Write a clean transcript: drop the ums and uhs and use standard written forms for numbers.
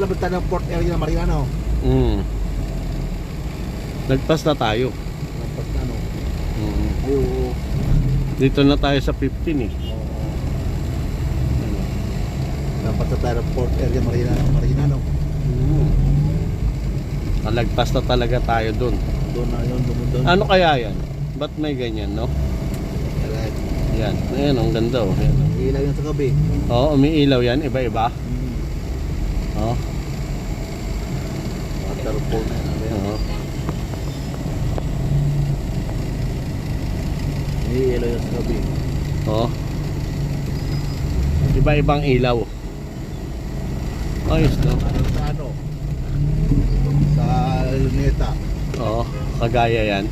Lalabas tayo ng port area ng Mariano. Nagpas na tayo. Lampas na ano. Ayo. Dito na tayo sa 15 eh. Lampas na tayo ng port area Mariano. Nalagpas na talaga tayo dun. Doon na yun, doon. Ano kaya yan? Ba't may ganyan, no? Alright. Yan. Ayan, ang ganda oh. Ayan, oh. Ilaw yun sa gabi. Oo, umiilaw yan. Iba-iba. Oo. Waterfall na yan. Oo. Ilaw yun sa gabi. Oo. Iba-ibang ilaw. Ayos, no? Sa Luneta. Oo, kagaya yan.